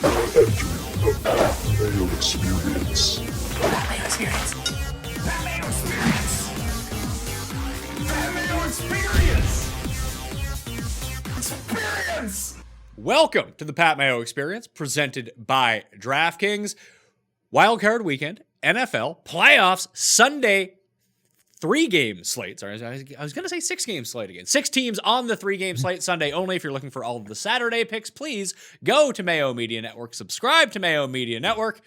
The Mayo Experience. That Mayo Experience. That Mayo Experience. That Mayo Experience. Experience. Welcome to the Pat Mayo Experience, presented by DraftKings. Wildcard weekend, NFL, playoffs, Sunday, 3-game slate. Sorry, I was going to say 6-game slate again. 6 teams on the 3-game slate Sunday only. If you're looking for all of the Saturday picks, please go to Mayo Media Network, subscribe to Mayo Media Network,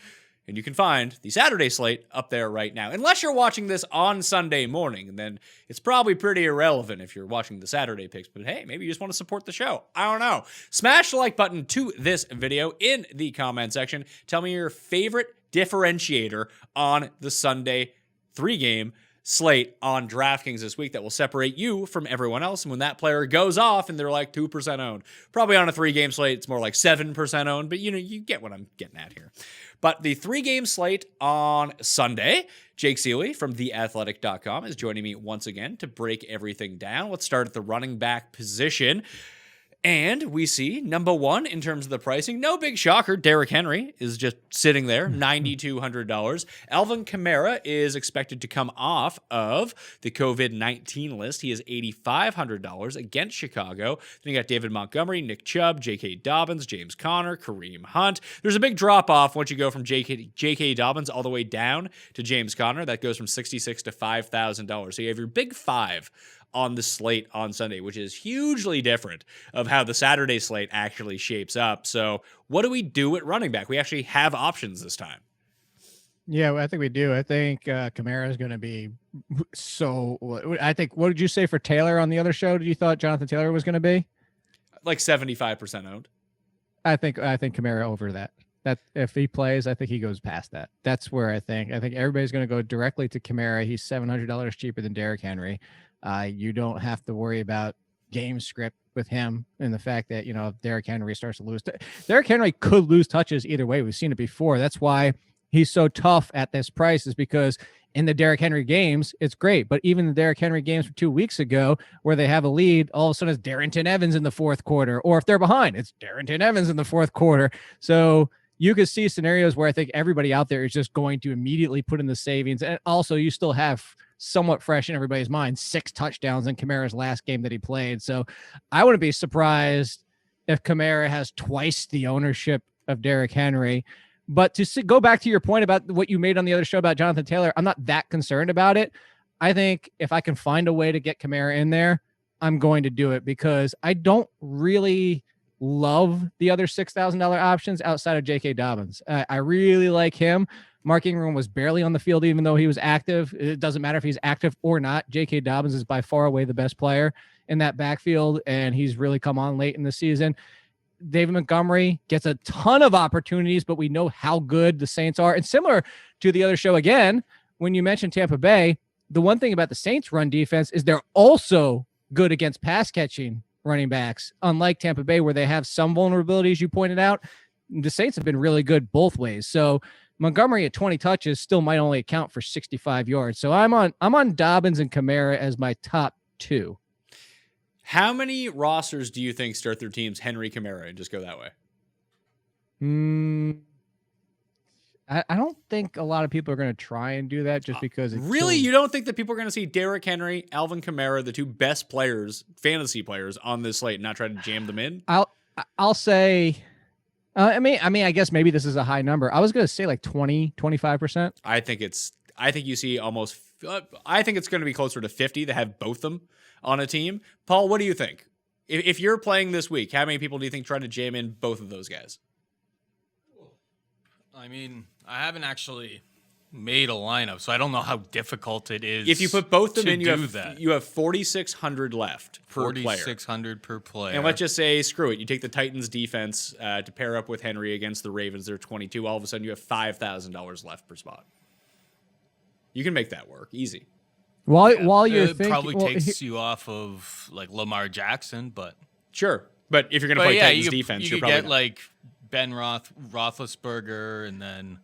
and you can find the Saturday slate up there right now. Unless you're watching this on Sunday morning, then it's probably pretty irrelevant if you're watching the Saturday picks. But hey, maybe you just want to support the show. I don't know. Smash the like button to this video in the comment section. Tell me your favorite differentiator on the Sunday 3-game slate on DraftKings this week that will separate you from everyone else. And when that player goes off and they're like 2% owned, probably on a 3-game slate, it's more like 7% owned, but you get what I'm getting at here. But the 3-game slate on Sunday, Jake Ciely from theathletic.com is joining me once again to break everything down. Let's start at the running back position. And we see number one in terms of the pricing. No big shocker. Derrick Henry is just sitting there, $9,200. Alvin Kamara is expected to come off of the COVID-19 list. He is $8,500 against Chicago. Then you got David Montgomery, Nick Chubb, J.K. Dobbins, James Conner, Kareem Hunt. There's a big drop-off once you go from J.K. Dobbins all the way down to James Conner. That goes from $6,600 to $5,000. So you have your big five on the slate on Sunday, which is hugely different of how the Saturday slate actually shapes up. So what do we do at running back? We actually have options this time. Yeah, I think we do. I think Kamara is going to be I think, what did you say for Taylor on the other show? Did you thought Jonathan Taylor was going to be? Like 75% owned. I think Kamara over that. That if he plays, I think he goes past that. That's where I think everybody's going to go directly to Kamara. He's $700 cheaper than Derrick Henry. You don't have to worry about game script with him and the fact that, if Derrick Henry starts to lose. Derrick Henry could lose touches either way. We've seen it before. That's why he's so tough at this price, is because in the Derrick Henry games, it's great. But even the Derrick Henry games from 2 weeks ago where they have a lead, all of a sudden it's Darrington Evans in the fourth quarter. Or if they're behind, it's Darrington Evans in the fourth quarter. So you could see scenarios where I think everybody out there is just going to immediately put in the savings. And also you still have somewhat fresh in everybody's mind 6 touchdowns in Kamara's last game that he played. So I wouldn't be surprised if Kamara has twice the ownership of Derrick Henry. But to go back to your point about what you made on the other show about Jonathan Taylor, I'm not that concerned about it. I think if I can find a way to get Kamara in there, I'm going to do it, because I don't really love the other $6,000 options outside of J.K. Dobbins. I really like him. Mark Ingram was barely on the field, even though he was active. It doesn't matter if he's active or not. J.K. Dobbins is by far away the best player in that backfield, and he's really come on late in the season. David Montgomery gets a ton of opportunities, but we know how good the Saints are. And similar to the other show, again, when you mentioned Tampa Bay, the one thing about the Saints' run defense is they're also good against pass-catching running backs. Unlike Tampa Bay, where they have some vulnerabilities, you pointed out, the Saints have been really good both ways. So Montgomery at 20 touches still might only account for 65 yards. So I'm on Dobbins and Kamara as my top 2. How many rosters do you think start their teams Henry Kamara and just go that way? I don't think a lot of people are going to try and do that just because it's really? You don't think that people are going to see Derrick Henry, Alvin Kamara, the 2 best players, fantasy players on this slate, and not try to jam them in? I'll say, I guess maybe this is a high number. I was going to say like 20, 25%. I think you see almost, I think it's going to be closer to 50 that have both them on a team. Paul, what do you think? If you're playing this week, how many people do you think try to jam in both of those guys? I mean, I haven't actually made a lineup, so I don't know how difficult it is. If you put both of them in, you have 4,600 left per player. 4,600 per player. And let's just say, screw it. You take the Titans defense to pair up with Henry against the Ravens. They're 22. All of a sudden, you have $5,000 left per spot. You can make that work easy. While you're it thinking, probably takes you off of like Lamar Jackson, but sure. But if you're going to play Titans defense, you you're could probably get not. like Ben Roethlisberger, and then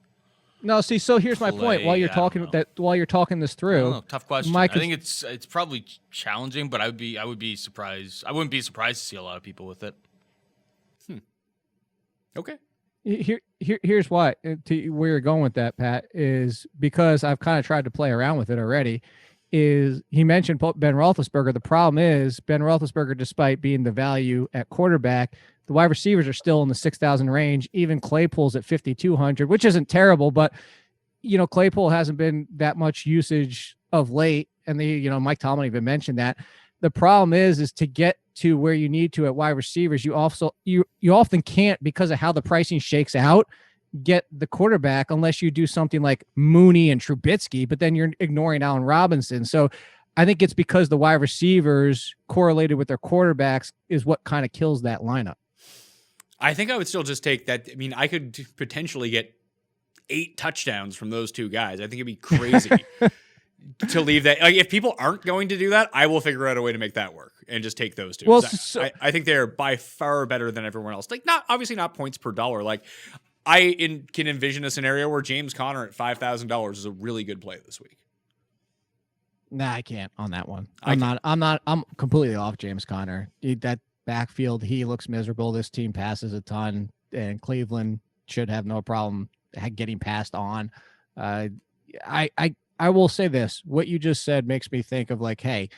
no. See, so here's my point. While you're talking this through, tough question. I think it's probably challenging, but I would be surprised. I wouldn't be surprised to see a lot of people with it. Okay. Here's why. To where you're going with that, Pat, is because I've kind of tried to play around with it already. Is he mentioned Ben Roethlisberger? The problem is Ben Roethlisberger, despite being the value at quarterback, the wide receivers are still in the 6,000 range. Even Claypool's at 5,200, which isn't terrible, but Claypool hasn't been that much usage of late, and Mike Tomlin even mentioned that. The problem is to get to where you need to at wide receivers, you often can't, because of how the pricing shakes out, get the quarterback unless you do something like Mooney and Trubisky, but then you're ignoring Allen Robinson. So I think it's because the wide receivers correlated with their quarterbacks is what kind of kills that lineup. I think I would still just take that. I mean, I could potentially get 8 touchdowns from those two guys. I think it'd be crazy to leave that. Like, if people aren't going to do that, I will figure out a way to make that work and just take those two. Well, I think they're by far better than everyone else. Like, obviously not points per dollar. Like, can envision a scenario where James Conner at $5,000 is a really good play this week. Nah, I can't on that one. I'm completely off James Conner. That backfield, he looks miserable. This team passes a ton, and Cleveland should have no problem getting passed on. I will say this. What you just said makes me think of like, hey,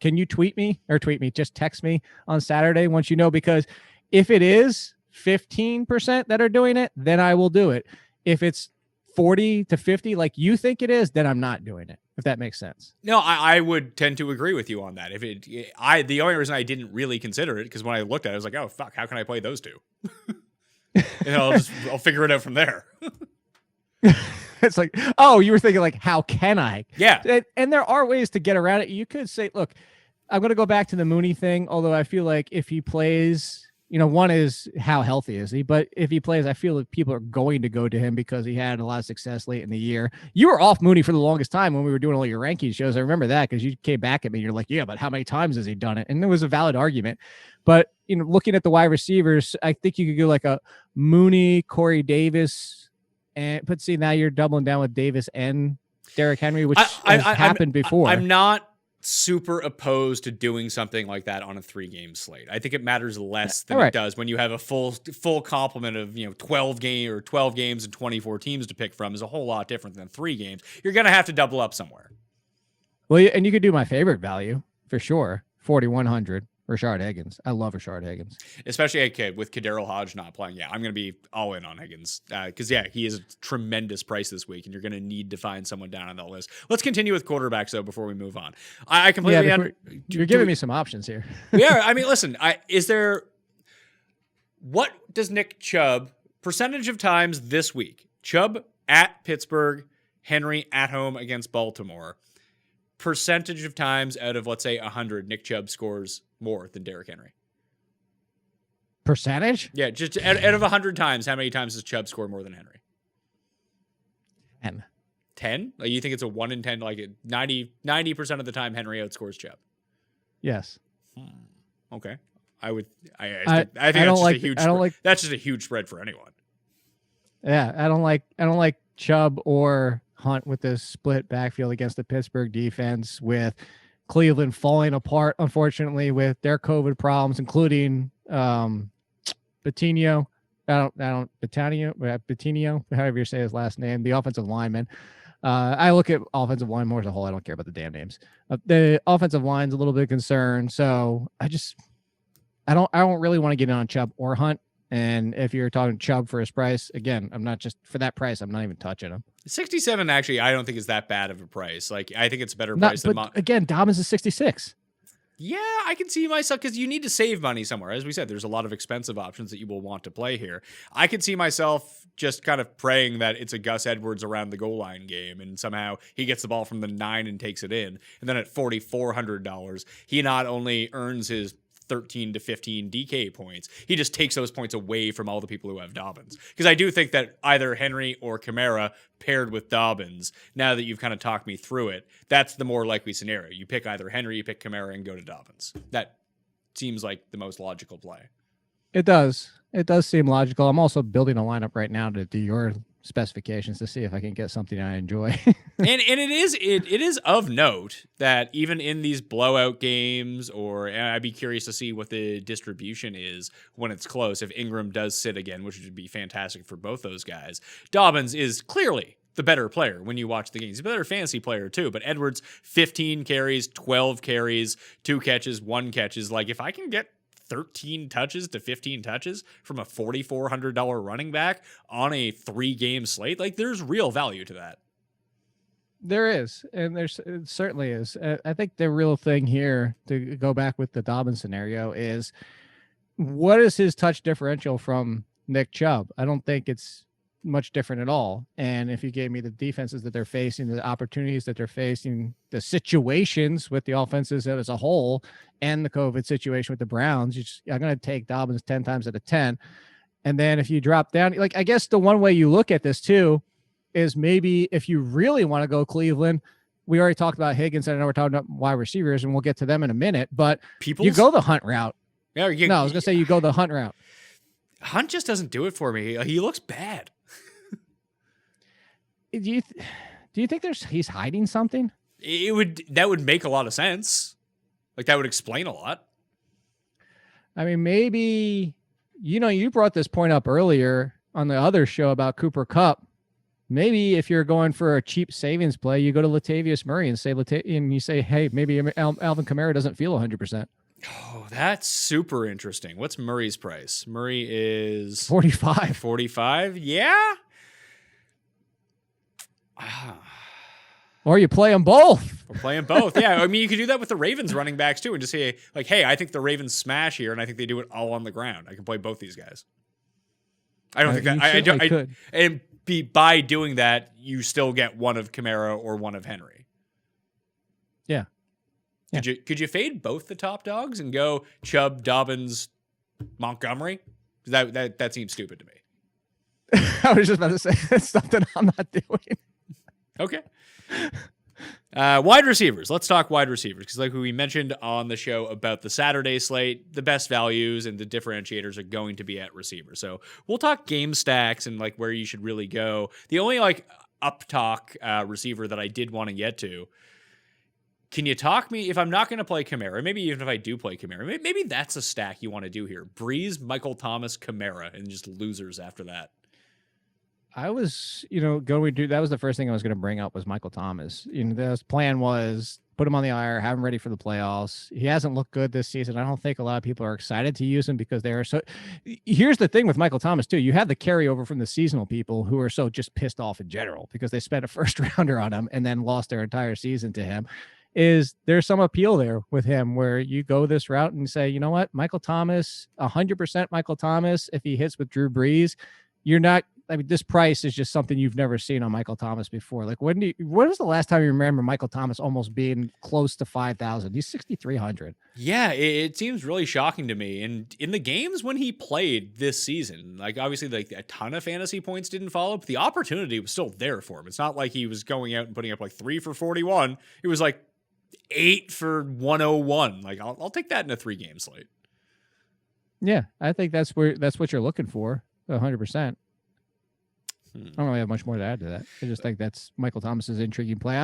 can you just text me on Saturday once you know, because if it is 15% that are doing it, then I will do it. If it's 40 to 50 like you think it is, then I'm not doing it, if that makes sense. No, I would tend to agree with you on that. The only reason I didn't really consider it, because when I looked at it, I was like, oh, fuck, how can I play those two? I'll figure it out from there. It's like, oh, you were thinking like, how can I? Yeah. And there are ways to get around it. You could say, look, I'm going to go back to the Mooney thing, although I feel like if he plays, one is how healthy is he, but if he plays, I feel like people are going to go to him because he had a lot of success late in the year. You were off Mooney for the longest time when we were doing all your ranking shows. I remember that because you came back at me. You're like, yeah, but how many times has he done it? And it was a valid argument. But, looking at the wide receivers, I think you could go like a Mooney, Corey Davis, but see, now you're doubling down with Davis and Derrick Henry, which has happened before. I'm not super opposed to doing something like that on a 3-game slate. I think it matters less than it does when you have a full complement of 12 games and 24 teams to pick from. Is a whole lot different than 3 games. You're gonna have to double up somewhere. Well, and you could do my favorite value for sure, 4,100. Rashard Higgins. I love Rashard Higgins. Especially with Kadarius Hodge not playing. Yeah, I'm going to be all in on Higgins because, he is a tremendous price this week, and you're going to need to find someone down on that list. Let's continue with quarterbacks, though, before we move on. I completely... you're giving me some options here. Yeah, I mean, listen, what does Nick Chubb, percentage of times this week, Chubb at Pittsburgh, Henry at home against Baltimore, percentage of times out of, let's say, 100, Nick Chubb scores more than Derrick Henry? Percentage? Yeah, just out of 100 times, how many times does Chubb score more than Henry? 10. 10? Like, you think it's a 1 in 10? Like 90% of the time, Henry outscores Chubb? Yes. Okay. I think that's just a huge spread. That's just a huge spread for anyone. Yeah, I don't like Chubb or Hunt with this split backfield against the Pittsburgh defense, with Cleveland falling apart, unfortunately, with their COVID problems, including Betinio, however you say his last name, the offensive lineman. I look at offensive line more as a whole. I don't care about the damn names. The offensive line's a little bit concerned, so I don't really want to get in on Chubb or Hunt. And if you're talking Chubb for his price, again, I'm not just for that price. I'm not even touching him. 67, actually, I don't think is that bad of a price. Like, I think it's a better price than again, Dobbins is 66. Yeah, I can see myself, because you need to save money somewhere. As we said, there's a lot of expensive options that you will want to play here. I could see myself just kind of praying that it's a Gus Edwards around the goal line game, and somehow he gets the ball from the 9 and takes it in. And then at $4,400, he not only earns his 13 to 15 DK points, he just takes those points away from all the people who have Dobbins. Because I do think that either Henry or Kamara paired with Dobbins, now that you've kind of talked me through it, that's the more likely scenario. You pick either Henry, you pick Kamara, and go to Dobbins. That seems like the most logical play. It does. It does seem logical. I'm also building a lineup right now to do your specifications to see if I can get something I enjoy. And it is of note that even in these blowout games, or and I'd be curious to see what the distribution is when it's close. If Ingram does sit again, which would be fantastic for both those guys, Dobbins is clearly the better player when you watch the games. He's a better fantasy player too, but Edwards 15 carries, 12 carries, 2 catches, 1 catches. Like if I can get 13 touches to 15 touches from a $4,400 running back on a 3-game slate, like there's real value to that. There is, and it certainly is. I think the real thing here, to go back with the Dobbins scenario, is what is his touch differential from Nick Chubb? I don't think it's much different at all. And if you gave me the defenses that they're facing, the opportunities that they're facing, the situations with the offenses as a whole, and the COVID situation with the Browns, I'm going to take Dobbins 10 times out of 10. And then if you drop down, like I guess the one way you look at this too is maybe if you really want to go Cleveland, we already talked about Higgins, and I know we're talking about wide receivers, and we'll get to them in a minute, but you go the Hunt route. Yeah, I was going to say you go the Hunt route. Hunt just doesn't do it for me. He looks bad. Do you think he's hiding something? That would make a lot of sense. Like that would explain a lot. I mean, maybe, you brought this point up earlier on the other show about Cooper Kupp. Maybe if you're going for a cheap savings play, you go to Latavius Murray and you say, hey, maybe Alvin Kamara doesn't feel 100%. Oh, that's super interesting. What's Murray's price? Murray is 45. 45? Yeah. Or you play them both. We're playing both. Yeah. I mean, you could do that with the Ravens running backs too and just say, like, hey, I think the Ravens smash here, and I think they do it all on the ground. I can play both these guys. I don't think that. I could. And by doing that, you still get one of Kamara or one of Henry. Yeah. Could you fade both the top dogs and go Chubb, Dobbins, Montgomery? That seems stupid to me. I was just about to say that's something I'm not doing. Okay. Wide receivers. Let's talk wide receivers, because like we mentioned on the show about the Saturday slate, the best values and the differentiators are going to be at receiver. So we'll talk game stacks and like where you should really go. The only like up talk receiver that I did want to get to, can you talk me, if I'm not going to play Kamara, maybe even if I do play Kamara, maybe that's a stack you want to do here. Breeze, Michael Thomas, Kamara, and just losers after that. I was, that was the first thing I was going to bring up was Michael Thomas. The plan was put him on the IR, have him ready for the playoffs. He hasn't looked good this season. I don't think a lot of people are excited to use him because they are so. Here's the thing with Michael Thomas too. You have the carryover from the seasonal people who are so just pissed off in general because they spent a first rounder on him and then lost their entire season to him. Is there's some appeal there with him where you go this route and say, you know what, Michael Thomas, 100% Michael Thomas. If he hits with Drew Brees, you're not. I mean, this price is just something you've never seen on Michael Thomas before. Like, when was the last time you remember Michael Thomas almost being close to 5,000? He's 6,300. Yeah, it seems really shocking to me. And in the games when he played this season, like obviously like a ton of fantasy points didn't follow, but the opportunity was still there for him. It's not like he was going out and putting up like 3 for 41. It was like 8 for 101. Like I'll take that in a 3-game slate. Yeah, I think that's what you're looking for, 100%. I don't really have much more to add to that. I just think that's Michael Thomas's intriguing play.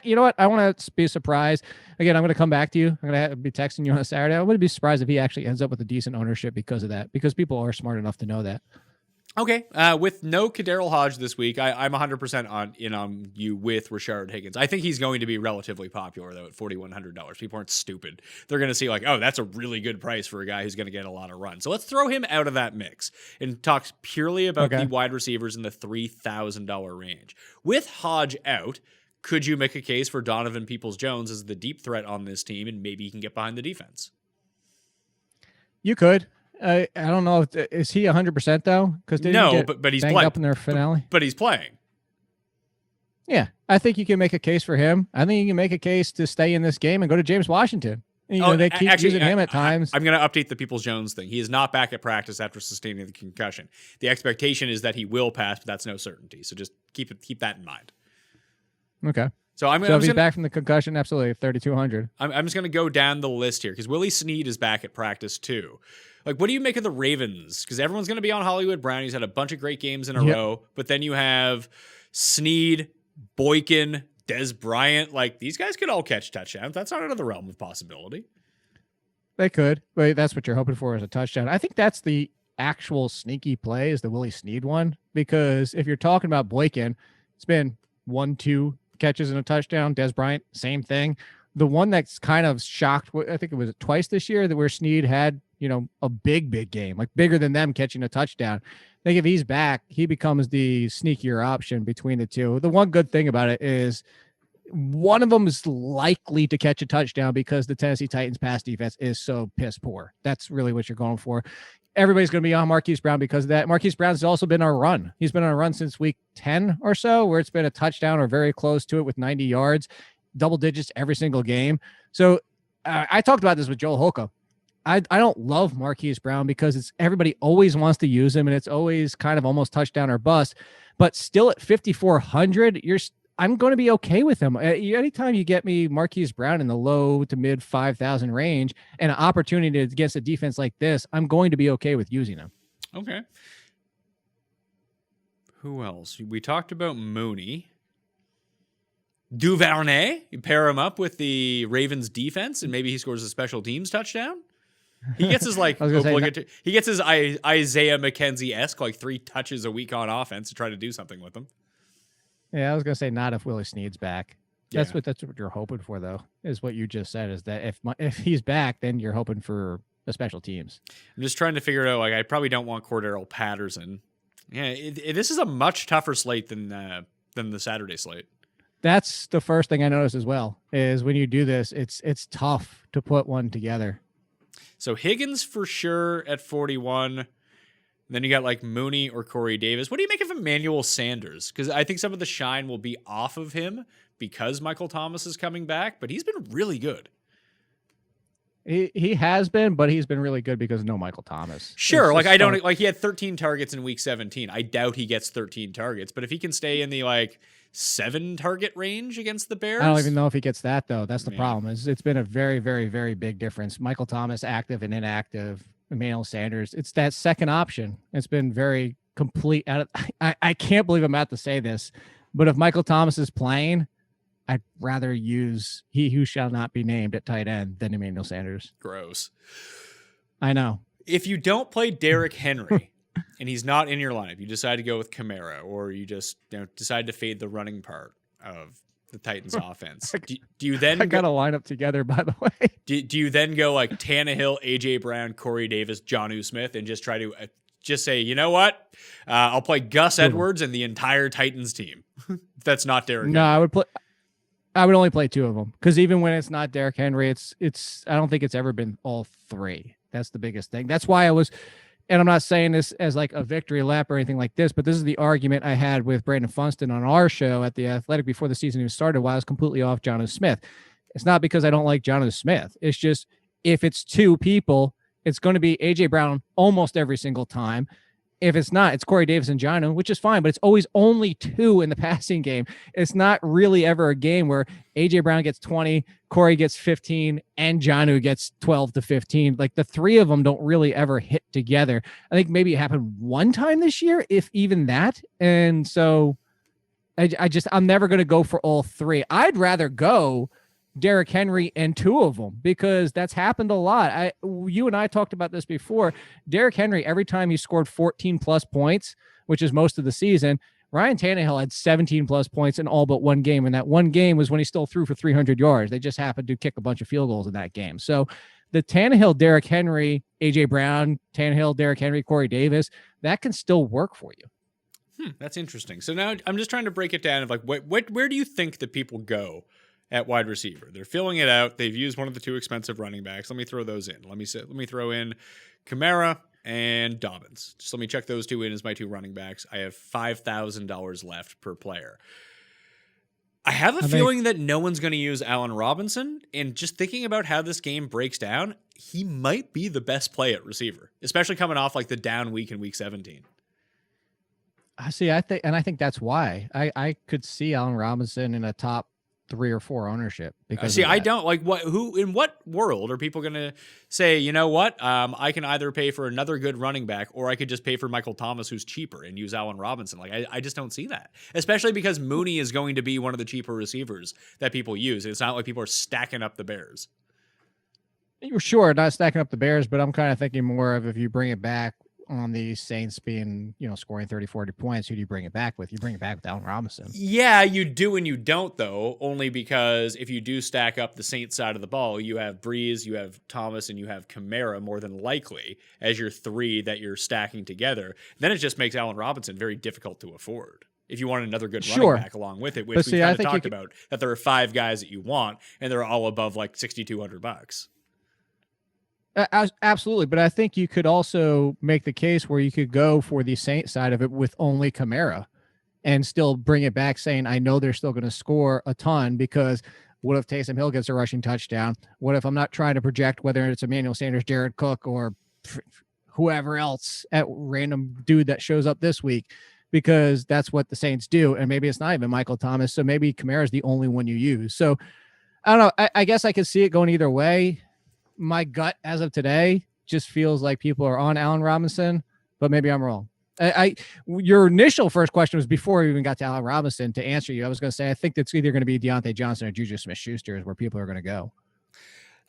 You know what? I want to be surprised. Again, I'm going to come back to you. I'm going to be texting you on a Saturday. I'm going to be surprised if he actually ends up with a decent ownership because of that, because people are smart enough to know that. Okay. With no Kadarrell Hodge this week, I'm 100% on you with Rashard Higgins. I think he's going to be relatively popular, though, at $4,100. People aren't stupid. They're going to see, like, oh, that's a really good price for a guy who's going to get a lot of runs. So let's throw him out of that mix and talk purely about the wide receivers in the $3,000 range. With Hodge out, could you make a case for Donovan Peoples-Jones as the deep threat on this team, and maybe he can get behind the defense? You could. I don't know. Is he 100% though? Because no, but he's playing up in their finale. But he's playing. Yeah, I think you can make a case for him. I think you can make a case to stay in this game and go to James Washington. They keep using him at times. I'm going to update the Peoples-Jones thing. He is not back at practice after sustaining the concussion. The expectation is that he will pass, but that's no certainty. So just keep that in mind. Okay. So if he's back from the concussion, absolutely, 3,200. I'm just going to go down the list here because Willie Snead is back at practice too. Like, what do you make of the Ravens? Because everyone's going to be on Hollywood Brown. He's had a bunch of great games in a row, but then you have Snead, Boykin, Des Bryant. Like, these guys could all catch touchdowns. That's not out of the realm of possibility. They could, but that's what you're hoping for is a touchdown. I think that's the actual sneaky play is the Willie Snead one, because if you're talking about Boykin, it's been 1-2 catches and a touchdown. Des Bryant, same thing. The one that's kind of shocked, I think it was twice this year that where Snead had, a big game, like bigger than them catching a touchdown. I think if he's back, he becomes the sneakier option between the two. The one good thing about it is one of them is likely to catch a touchdown because the Tennessee Titans pass defense is so piss poor. That's really what you're going for. Everybody's going to be on Marquise Brown because of that. Marquise Brown's also been on a run. He's been on a run since week 10 or so, where it's been a touchdown or very close to it with 90 yards, double digits every single game. So I talked about this with Joel Holcomb. I don't love Marquise Brown because everybody always wants to use him, and it's always kind of almost touchdown or bust. But still at 5,400, I'm going to be okay with him. Anytime you get me Marquise Brown in the low to mid 5,000 range and an opportunity against a defense like this, I'm going to be okay with using him. Okay. Who else? We talked about Mooney. Duvernay, you pair him up with the Ravens defense and maybe he scores a special teams touchdown. He gets his he gets his Isaiah McKenzie-esque 3 touches a week on offense to try to do something with them. Yeah, I was gonna say not if Willie Snead's back. That's what you're hoping for, though. Is what you just said. Is that if he's back, then you're hoping for the special teams. I'm just trying to figure it out. I probably don't want Cordero Patterson. Yeah, this is a much tougher slate than the Saturday slate. That's the first thing I noticed as well. Is when you do this, it's tough to put one together. So Higgins for sure at 41. Then you got Mooney or Corey Davis. What do you make of Emmanuel Sanders? Because I think some of the shine will be off of him because Michael Thomas is coming back, but he's been really good. He has been, but he's been really good because no Michael Thomas. Sure, he had 13 targets in week 17. I doubt he gets 13 targets, but if he can stay in the 7 target range against the Bears. I don't even know if he gets that though. That's the problem. It's been a very, very, very big difference. Michael Thomas active and inactive. Emmanuel Sanders, it's that second option. It's been very complete. I can't believe I'm about to say this, but if Michael Thomas is playing, I'd rather use he who shall not be named at tight end than Emmanuel Sanders. Gross. I know. If you don't play Derrick Henry and he's not in your lineup, you decide to go with Kamara, or you just decide to fade the running part of the Titans offense. Do you then got a lineup together, by the way? Do you then go Tannehill, AJ Brown, Corey Davis, Jonnu Smith, and just try to just say, you know what? I'll play Gus Edwards and the entire Titans team. That's not Derrick Henry. No, I would only play 2 of them because even when it's not Derrick Henry, it's I don't think it's ever been all 3. That's the biggest thing. That's why and I'm not saying this as a victory lap or anything like this, but this is the argument I had with Brandon Funston on our show at The Athletic before the season even started, while I was completely off Jonnu Smith. It's not because I don't like Jonnu Smith. It's just if it's 2 people, it's going to be A.J. Brown almost every single time. If it's not, it's Corey Davis and Jonnu, which is fine, but it's always only 2 in the passing game. It's not really ever a game where A.J. Brown gets 20, Corey gets 15, and Jonnu gets 12 to 15. The 3 of them don't really ever hit together. I think maybe it happened one time this year, if even that. And so I'm never going to go for all 3. I'd rather go Derrick Henry and 2 of them because that's happened a lot. You and I talked about this before. Derrick Henry, every time he scored 14 plus points, which is most of the season, Ryan Tannehill had 17 plus points in all but one game. And that one game was when he still threw for 300 yards. They just happened to kick a bunch of field goals in that game. So the Tannehill, Derrick Henry, AJ Brown, Tannehill, Derrick Henry, Corey Davis, that can still work for you. That's interesting. So now I'm just trying to break it down of where do you think that people go at wide receiver? They're filling it out. They've used one of the 2 expensive running backs. Let me throw those in. Let me throw in Kamara and Dobbins. Just let me check those 2 in as my 2 running backs. I have $5,000 left per player. I have a feeling that no one's going to use Allen Robinson, and just thinking about how this game breaks down, he might be the best play at receiver, especially coming off the down week in week 17. I think that's why I could see Allen Robinson in a top 3 or 4 ownership because See, of I that. don't like who in what world are people going to say, you know what? I can either pay for another good running back or I could just pay for Michael Thomas, who's cheaper, and use Allen Robinson. Like, I just don't see that, especially because Mooney is going to be one of the cheaper receivers that people use. It's not like people are stacking up the Bears. You're sure not stacking up the Bears, but I'm kind of thinking more of if you bring it back on the Saints being, scoring 30, 40 points, who do you bring it back with? You bring it back with Allen Robinson. Yeah, you do and you don't, though, only because if you do stack up the Saints side of the ball, you have Breeze, you have Thomas, and you have Kamara more than likely as your 3 that you're stacking together. Then it just makes Allen Robinson very difficult to afford. If you want another good running back along with it, which we kind of talked about, that there are 5 guys that you want, and they're all above like $6,200. Absolutely, but I think you could also make the case where you could go for the Saints side of it with only Kamara and still bring it back saying, I know they're still going to score a ton, because what if Taysom Hill gets a rushing touchdown? What if I'm not trying to project whether it's Emmanuel Sanders, Jared Cook, or whoever else at random dude that shows up this week, because that's what the Saints do. And maybe it's not even Michael Thomas. So maybe Kamara is the only one you use. So I don't know. I guess I could see it going either way. My gut as of today just feels like people are on Allen Robinson, but maybe I'm wrong. Your initial first question was before we even got to Allen Robinson. To answer you, I was going to say I think it's either going to be Deontay Johnson or Juju Smith-Schuster is where people are going to go.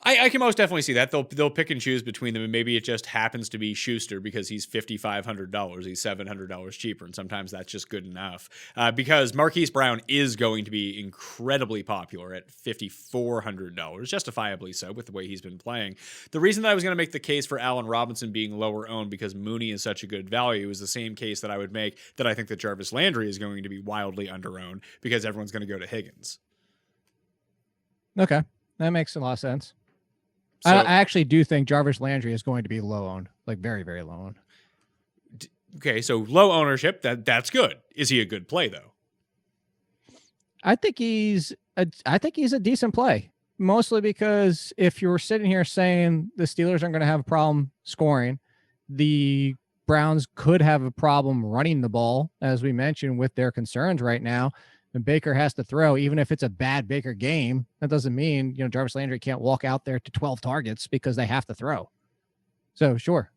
I can most definitely see that. They'll pick and choose between them, and maybe it just happens to be Schuster because he's $5,500. He's $700 cheaper, and sometimes that's just good enough. Because Marquise Brown is going to be incredibly popular at $5,400, justifiably so with the way he's been playing. The reason that I was going to make the case for Allen Robinson being lower owned because Mooney is such a good value is the same case that I would make that I think that Jarvis Landry is going to be wildly under-owned because everyone's going to go to Higgins. Okay, that makes a lot of sense. So, I actually do think Jarvis Landry is going to be low owned, like very, very low owned. Okay, so low ownership, that's good. Is he a good play though? I think he's a decent play, mostly because if you're sitting here saying the Steelers aren't going to have a problem scoring, the Browns could have a problem running the ball, as we mentioned, with their concerns right now. And Baker has to throw, even if it's a bad Baker game. That doesn't mean, Jarvis Landry can't walk out there to 12 targets because they have to throw. So, sure.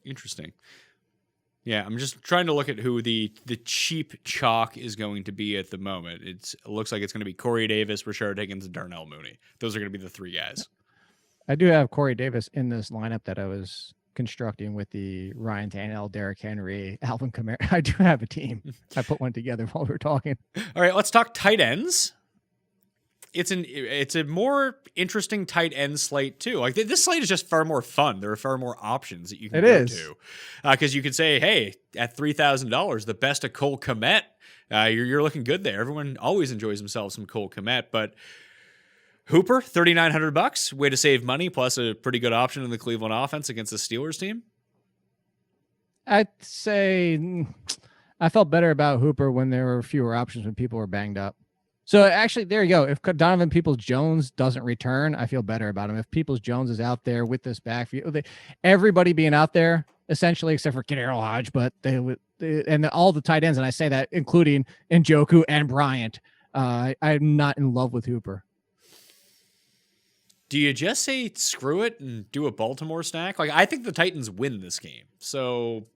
Interesting. Yeah, I'm just trying to look at who the cheap chalk is going to be at the moment. It looks like it's going to be Corey Davis, Rashard Higgins, and Darnell Mooney. Those are going to be the 3 guys. I do have Corey Davis in this lineup that I was constructing with the Ryan Tannehill, Derrick Henry, Alvin Kamara. I do have a team. I put one together while we were talking. All right, let's talk tight ends. It's a more interesting tight end slate too. Like this slate is just far more fun. There are far more options that you can go to. Because you could say, hey, at $3,000, the best of Cole Kmet, you're looking good there. Everyone always enjoys themselves some Cole Kmet, but Hooper, $3,900, way to save money, plus a pretty good option in the Cleveland offense against the Steelers team. I'd say I felt better about Hooper when there were fewer options when people were banged up. So actually, there you go. If Donovan Peoples-Jones doesn't return, I feel better about him. If Peoples-Jones is out there with this backfield, everybody being out there essentially, except for Kadarius Hodge, but and all the tight ends, and I say that including Njoku and Bryant. I'm not in love with Hooper. Do you just say screw it and do a Baltimore stack? Like, I think the Titans win this game. So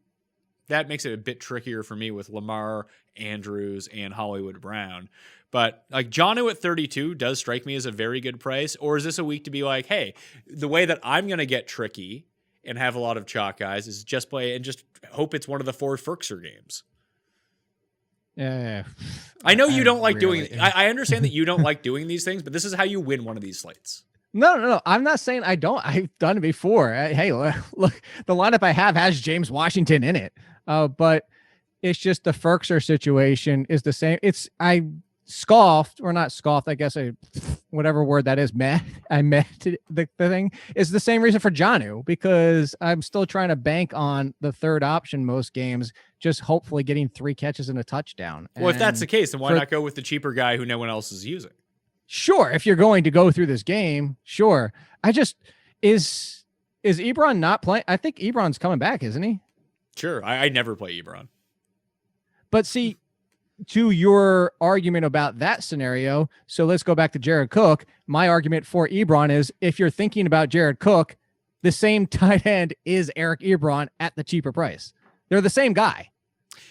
that makes it a bit trickier for me with Lamar, Andrews, and Hollywood Brown. But like Jonnu at 32 does strike me as a very good price. Or is this a week to be like, hey, the way that I'm going to get tricky and have a lot of chalk guys is just play and just hope it's one of the 4 Ferkser games. Yeah. I know you don't like doing I understand that you don't like doing these things, but this is how you win one of these slates. No. I'm not saying I don't. I've done it before. Hey, look, the lineup I have has James Washington in it. But it's just the Ferkser situation is the same. I scoffed or not scoffed. I guess whatever word that is, I met the thing is the same reason for Jonnu, because I'm still trying to bank on the third option most games, just hopefully getting 3 catches and a touchdown. Well, if that's the case, then why not go with the cheaper guy who no one else is using? Sure, if you're going to go through this game, sure. I just is Ebron not playing? I think Ebron's coming back, isn't he? Sure, I never play Ebron. But see, to your argument about that scenario, so let's go back to Jared Cook. My argument for Ebron is if you're thinking about Jared Cook, the same tight end is Eric Ebron at the cheaper price. They're the same guy.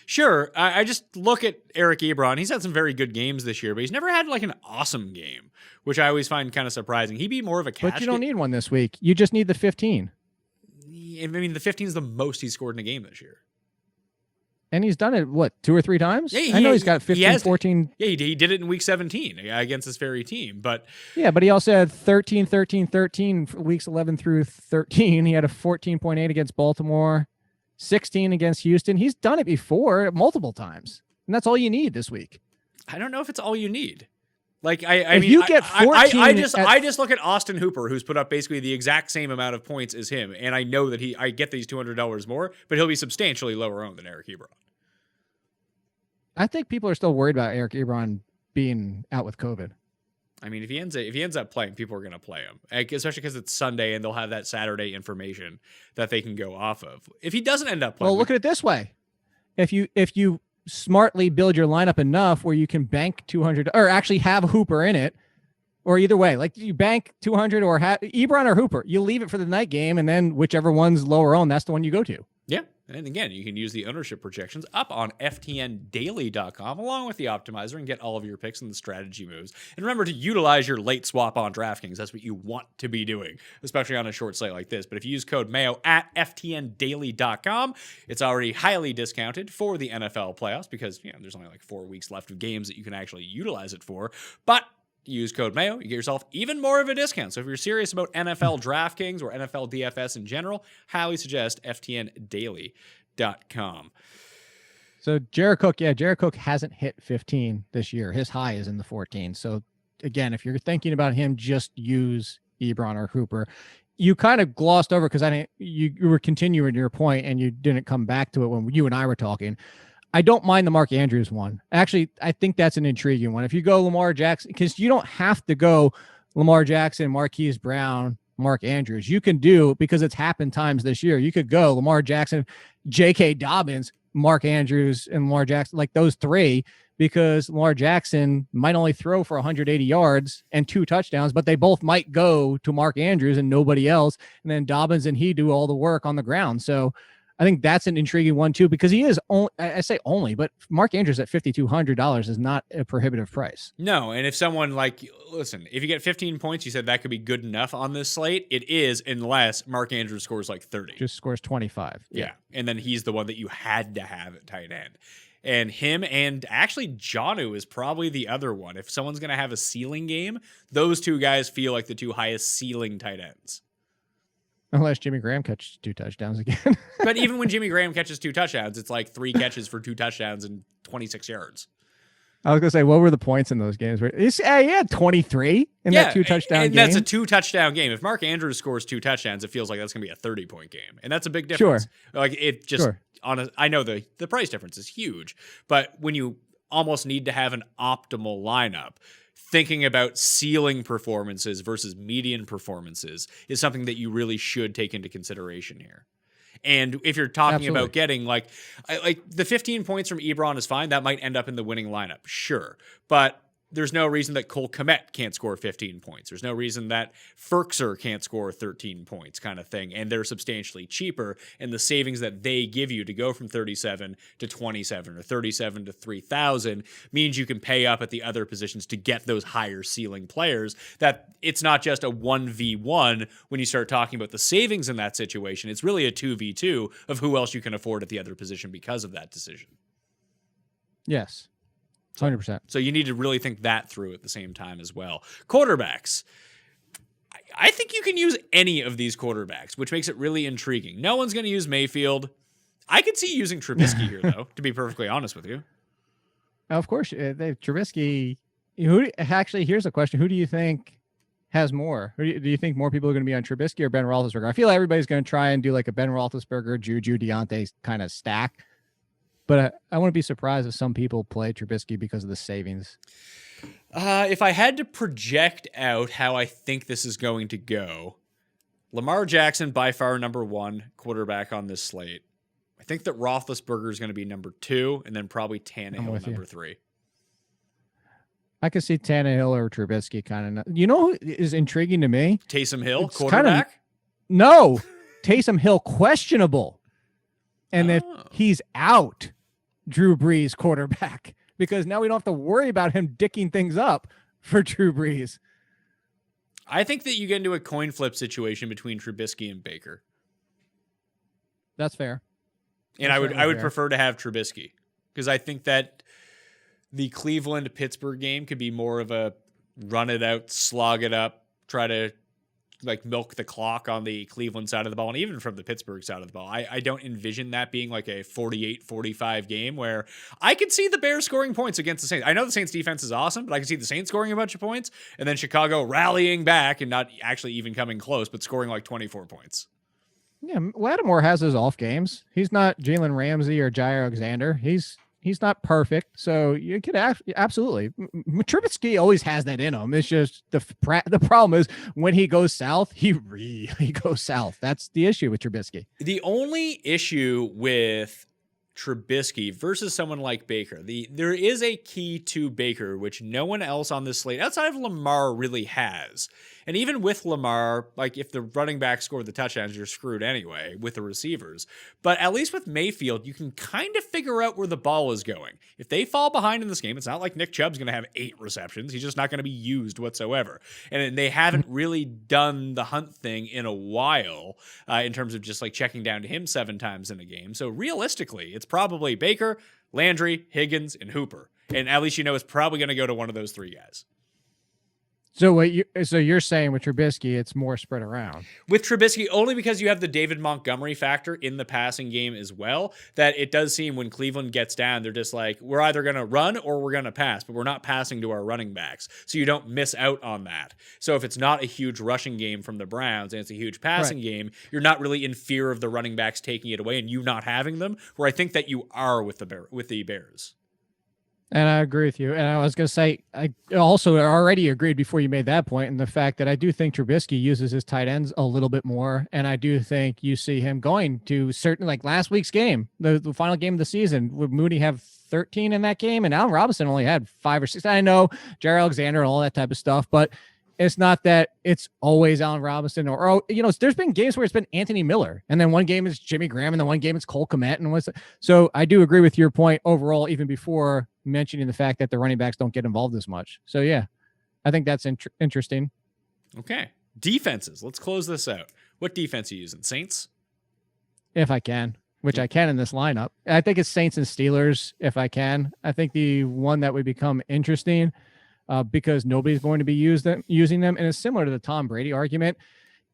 Sure. I just look at Eric Ebron. He's had some very good games this year, but he's never had like an awesome game, which I always find kind of surprising. He'd be more of a cash. But you don't need one this week. You just need the 15. I mean, the 15 is the most he's scored in a game this year. And he's done it, what, 2 or 3 times? Yeah, I know he's got 15, 14. Yeah, he did it in week 17 against this very team. But yeah, but he also had 13, 13, 13 for weeks 11 through 13. He had a 14.8 against Baltimore, 16 against Houston. He's done it before multiple times. And that's all you need this week. I don't know if it's all you need. Like, I if mean, you get 14 I just look at Austin Hooper, who's put up basically the exact same amount of points as him, and I know that I get these $200 more, but he'll be substantially lower owned than Eric Ebron. I think people are still worried about Eric Ebron being out with COVID. I mean, if he ends up playing, people are going to play him, especially because it's Sunday and they'll have that Saturday information that they can go off of. If he doesn't end up playing, well, look at it this way: if you smartly build your lineup enough where you can bank 200 or actually have Hooper in it, or either way, like you bank 200 or have Ebron or Hooper, you leave it for the night game, and then whichever one's lower owned, that's the one you go to. Yeah. And again, you can use the ownership projections up on ftndaily.com along with the optimizer and get all of your picks and the strategy moves. And remember to utilize your late swap on DraftKings. That's what you want to be doing, especially on a short slate like this. But if you use code Mayo at ftndaily.com, it's already highly discounted for the NFL playoffs because there's only like 4 weeks left of games that you can actually utilize it for. But use code Mayo, you get yourself even more of a discount. So if you're serious about NFL DraftKings or NFL DFS in general, highly suggest ftndaily.com. So Jared Cook hasn't hit 15 this year. His high is in the 14. So again, if you're thinking about him, just use Ebron or Hooper. You kind of glossed over because you were continuing your point and you didn't come back to it when you and I were talking. I don't mind the Mark Andrews one. Actually, I think that's an intriguing one. If you go Lamar Jackson, because you don't have to go Lamar Jackson, Marquise Brown, Mark Andrews. You can do, because it's happened times this year, you could go Lamar Jackson, J.K. Dobbins, Mark Andrews, and Lamar Jackson, like those three, because Lamar Jackson might only throw for 180 yards and 2 touchdowns, but they both might go to Mark Andrews and nobody else. And then Dobbins and he do all the work on the ground. So I think that's an intriguing one too, because he is only, I say only, but Mark Andrews at $5,200 is not a prohibitive price. No. And if someone listen, if you get 15 points, you said that could be good enough on this slate. It is, unless Mark Andrews scores like 30. Just scores 25. Yeah. And then he's the one that you had to have at tight end. And him and actually Jonnu is probably the other one. If someone's going to have a ceiling game, those two guys feel like the 2 highest ceiling tight ends. Unless Jimmy Graham catches 2 touchdowns again. But even when Jimmy Graham catches 2 touchdowns, it's like 3 catches for 2 touchdowns and 26 yards. I was going to say, what were the points in those games? He had 23 in that 2-touchdown game. And that's a 2-touchdown game. If Mark Andrews scores 2 touchdowns, it feels like that's going to be a 30-point game. And that's a big difference. Sure. Like it just, I know the price difference is huge, but when you almost need to have an optimal lineup, thinking about ceiling performances versus median performances is something that you really should take into consideration here. And if you're talking about getting like the 15 points from Ebron is fine. That might end up in the winning lineup. Sure. But there's no reason that Cole Kmet can't score 15 points. There's no reason that Ferkser can't score 13 points kind of thing. And they're substantially cheaper. And the savings that they give you to go from 37 to 27 or 37 to 3,000 means you can pay up at the other positions to get those higher ceiling players. That it's not just a 1v1 when you start talking about the savings in that situation. It's really a 2v2 of who else you can afford at the other position because of that decision. Yes. 100%. So you need to really think that through at the same time as well. Quarterbacks. I think you can use any of these quarterbacks, which makes it really intriguing. No one's going to use Mayfield. I could see using Trubisky here, though, to be perfectly honest with you. Of course, Trubisky. Here's a question. Who do you think has more? Do you think more people are going to be on Trubisky or Ben Roethlisberger? I feel like everybody's going to try and do like a Ben Roethlisberger, Juju, Deontay kind of stack. But I wouldn't be surprised if some people play Trubisky because of the savings. If I had to project out how I think this is going to go, Lamar Jackson, by far number 1 quarterback on this slate. I think that Roethlisberger is going to be number 2, and then probably I'm Tannehill with you. number 3. I could see Tannehill or Trubisky kind of. You know who is intriguing to me? Taysom Hill, It's quarterback. No, Taysom Hill questionable, and if Oh. he's out, Drew Brees quarterback, because now we don't have to worry about him dicking things up for Drew Brees. I think that you get into a coin flip situation between Trubisky and Baker, That's fair. and That's I would certainly fair. prefer to have Trubisky because I think that the Cleveland Pittsburgh game could be more of a run it out, slog it up, try to like milk the clock on the Cleveland side of the ball, and even from the Pittsburgh side of the ball. I don't envision that being like a 48-45 game where I could see the Bears scoring points against the Saints. I know the Saints defense is awesome, but I can see the Saints scoring a bunch of points and then Chicago rallying back and not actually even coming close, but scoring like 24 points. Yeah, Lattimore has his off games. He's not Jalen Ramsey or Jair Alexander. He's not perfect, so you could absolutely. Trubisky always has that in him. It's just the problem is when he goes south, he really goes south. That's the issue with Trubisky. The only issue with Trubisky versus someone like Baker, there is a key to Baker, which no one else on this slate outside of Lamar really has. And even with Lamar, like if the running back scored the touchdowns, you're screwed anyway with the receivers. But at least with Mayfield, you can kind of figure out where the ball is going. If they fall behind in this game, it's not like Nick Chubb's going to have 8 receptions. He's just not going to be used whatsoever. And they haven't really done the Hunt thing in a while in terms of just like checking down to him 7 times in a game. So realistically, it's probably Baker, Landry, Higgins, and Hooper. And at least you know it's probably going to go to one of those 3 guys. So you're saying with Trubisky, it's more spread around. With Trubisky, only because you have the David Montgomery factor in the passing game as well, that it does seem when Cleveland gets down, they're just like, we're either going to run or we're going to pass, but we're not passing to our running backs. So you don't miss out on that. So if it's not a huge rushing game from the Browns and it's a huge passing game, you're not really in fear of the running backs taking it away and you not having them, where I think that you are with the Bears. And I agree with you. And I was going to say, I also already agreed before you made that point, and the fact that I do think Trubisky uses his tight ends a little bit more. And I do think you see him going to certain, like last week's game, the final game of the season, would Mooney have 13 in that game? And Allen Robinson only had 5 or 6. I know Jair Alexander and all that type of stuff, but it's not that it's always Allen Robinson or there's been games where it's been Anthony Miller, and then one game is Jimmy Graham, and then one game it's Cole Kmet, and so I do agree with your point overall, even before mentioning the fact that the running backs don't get involved as much. So yeah, I think that's interesting. Okay, defenses. Let's close this out. What defense are you using? Saints? If I can, which I can in this lineup. I think it's Saints and Steelers. If I can, I think the one that would become interesting. Because nobody's going to be using them. And it's similar to the Tom Brady argument.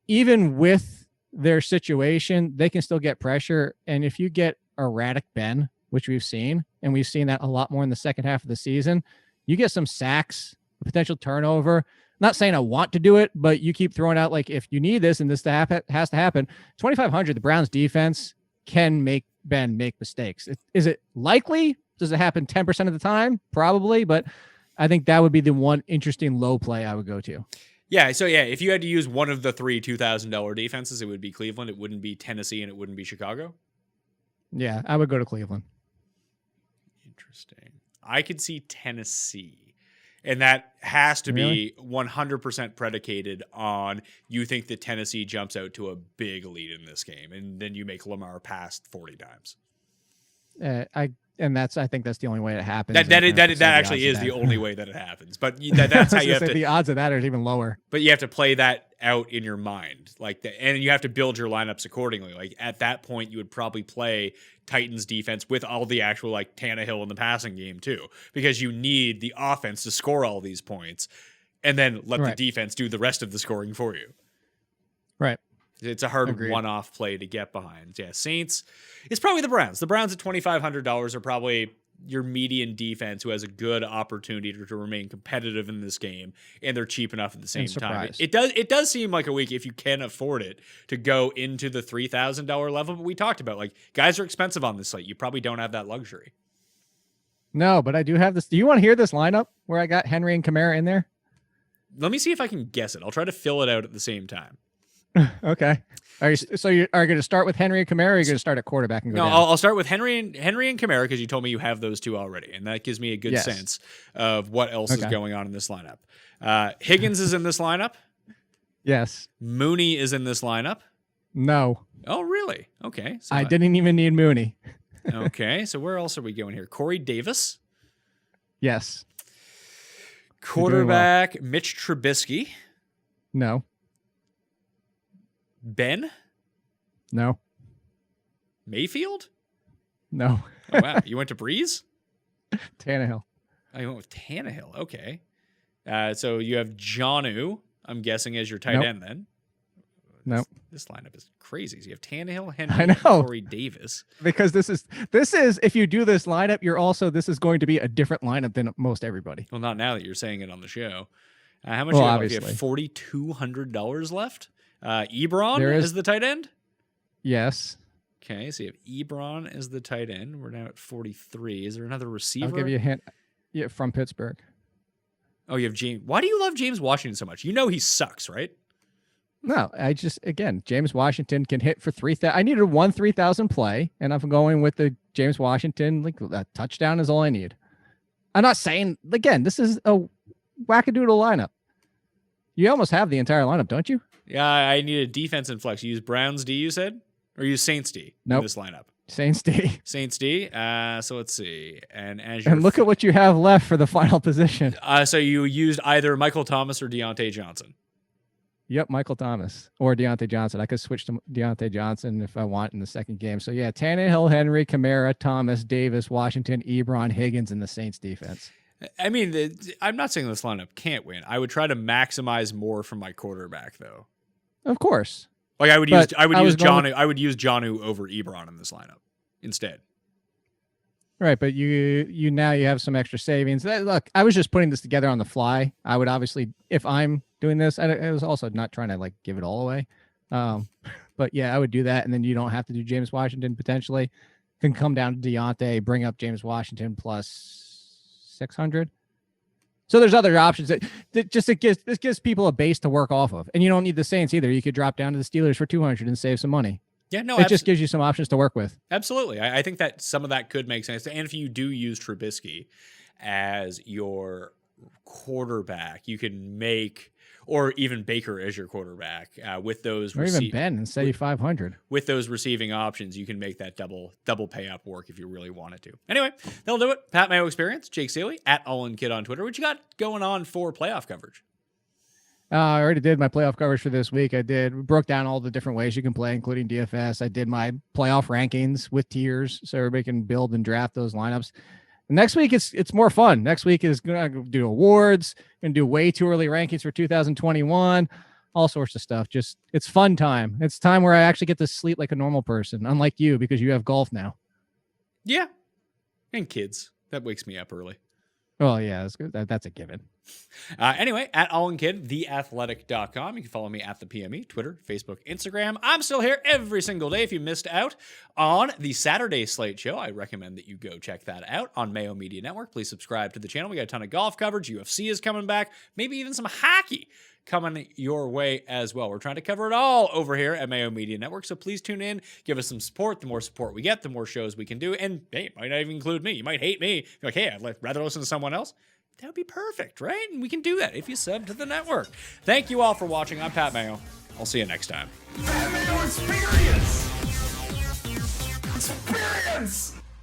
Even with their situation, they can still get pressure. And if you get erratic Ben, which we've seen, and we've seen that a lot more in the second half of the season, you get some sacks, potential turnover. I'm not saying I want to do it, but you keep throwing out, like, if you need this and this has to happen, 2,500, the Browns defense can make Ben make mistakes. Is it likely? Does it happen 10% of the time? Probably, but I think that would be the one interesting low play I would go to. Yeah, so yeah, if you had to use one of the 3 $2,000 defenses, it would be Cleveland, it wouldn't be Tennessee, and it wouldn't be Chicago. Yeah, I would go to Cleveland. Interesting. I could see Tennessee, and that has to be 100% predicated on you think that Tennessee jumps out to a big lead in this game, and then you make Lamar pass 40 times. I think that's the only way it happens. That actually is the only way that it happens. But that's how you have to. The odds of that are even lower. But you have to play that out in your mind, and you have to build your lineups accordingly. Like at that point, you would probably play Titans defense with all the actual like Tannehill in the passing game too, because you need the offense to score all these points, and then let the defense do the rest of the scoring for you. Right. It's a hard Agreed. one-off play to get behind. Yeah, Saints. It's probably the Browns. The Browns at $2,500 are probably your median defense who has a good opportunity to remain competitive in this game, and they're cheap enough at the same time. It does seem like a week, if you can afford it, to go into the $3,000 level. But we talked about, like, guys are expensive on this slate. You probably don't have that luxury. No, but I do have this. Do you want to hear this lineup where I got Henry and Kamara in there? Let me see if I can guess it. I'll try to fill it out at the same time. Okay. Are you going to start with Henry and Kamara? Or are you going to start at quarterback and go No, down? I'll start with Henry and Kamara because you told me you have those two already, and that gives me a good Yes. sense of what else is Okay. going on in this lineup. Higgins is in this lineup. Yes. Mooney is in this lineup. No. Oh, really? Okay. So I didn't even need Mooney. Okay, so where else are we going here? Corey Davis, Yes. doing well. quarterback Mitch Trubisky, No. Ben No. Mayfield. No. Oh wow, you went to Breeze. Tannehill. Oh, you went with Tannehill. Okay, so you have Jonnu, I'm guessing, as your tight Nope. end then. Nope. This lineup is crazy. So you have Tannehill, I Henry, know. Corey Davis. Because this is if you do this lineup, this is going to be a different lineup than most everybody. Well, not now that you're saying it on the show. How much Well, you have left? You obviously. have $4,200 left. Ebron There is is- the tight end. Yes. Okay, so you have Ebron as the tight end. We're now at 43. Is there another receiver? I'll give you a hint. Yeah, from Pittsburgh. Oh, you have James. Why do you love James Washington so much? You know he sucks, right? No, James Washington can hit for 3,000. I needed one 3,000 play, and I'm going with the James Washington. Like a touchdown is all I need. I'm not saying, again, this is a wackadoodle lineup. You almost have the entire lineup, don't you? Yeah, I need a defense in flex. You use Browns D, you said? Or you use Saints D in Nope. this lineup? Saints D. Saints D. So let's see. And as And look at what you have left for the final position. So you used either Michael Thomas or Deontay Johnson. Yep, Michael Thomas or Deontay Johnson. I could switch to Deontay Johnson if I want in the second game. So yeah, Tannehill, Henry, Kamara, Thomas, Davis, Washington, Ebron, Higgins, and the Saints defense. I mean, I'm not saying this lineup can't win. I would try to maximize more from my quarterback, though. Of course. Like I would But use I was use Jonnu over Ebron in this lineup instead. Right, but you now you have some extra savings. Look, I was just putting this together on the fly. I would obviously, if I'm doing this, I was also not trying to like give it all away. But yeah, I would do that, and then you don't have to do James Washington potentially. Can come down to Deontay, bring up James Washington plus 600. So there's other options this gives people a base to work off of, and you don't need the Saints either. You could drop down to the Steelers for 200 and save some money. Yeah, no, It just gives you some options to work with. absolutely. I think that some of that could make sense. And if you do use Trubisky as your quarterback, you can make, or even Baker as your quarterback, with those Or even Ben and say 500. with those receiving options, you can make that double pay up work if you really wanted to. Anyway, that'll do it. Pat Mayo Experience, Jake Ciely, at AllenKid on Twitter. What you got going on for playoff coverage? I already did my playoff coverage for this week. Broke down all the different ways you can play, including DFS. I did my playoff rankings with tiers so everybody can build and draft those lineups. Next week, it's more fun. Next week is going to do awards, going to do way too early rankings for 2021, all sorts of stuff. Just it's fun time. It's time where I actually get to sleep like a normal person, unlike you, because you have golf now. Yeah. And kids. That wakes me up early. Oh, yeah, that's good. That's a given. Anyway, at AllenKid, theathletic.com. You can follow me at the PME, Twitter, Facebook, Instagram. I'm still here every single day. If you missed out on the Saturday Slate show, I recommend that you go check that out on Mayo Media Network. Please subscribe to the channel. We got a ton of golf coverage. UFC is coming back. Maybe even some hockey coming your way as well. We're trying to cover it all over here at Mayo Media Network. So please tune in, give us some support. The more support we get, the more shows we can do. And hey, it might not even include me. You might hate me. You're like, hey, I'd rather listen to someone else. That would be perfect, right? And we can do that if you sub to the network. Thank you all for watching. I'm Pat Mayo. I'll see you next time. Pat Mayo Experience! Experience!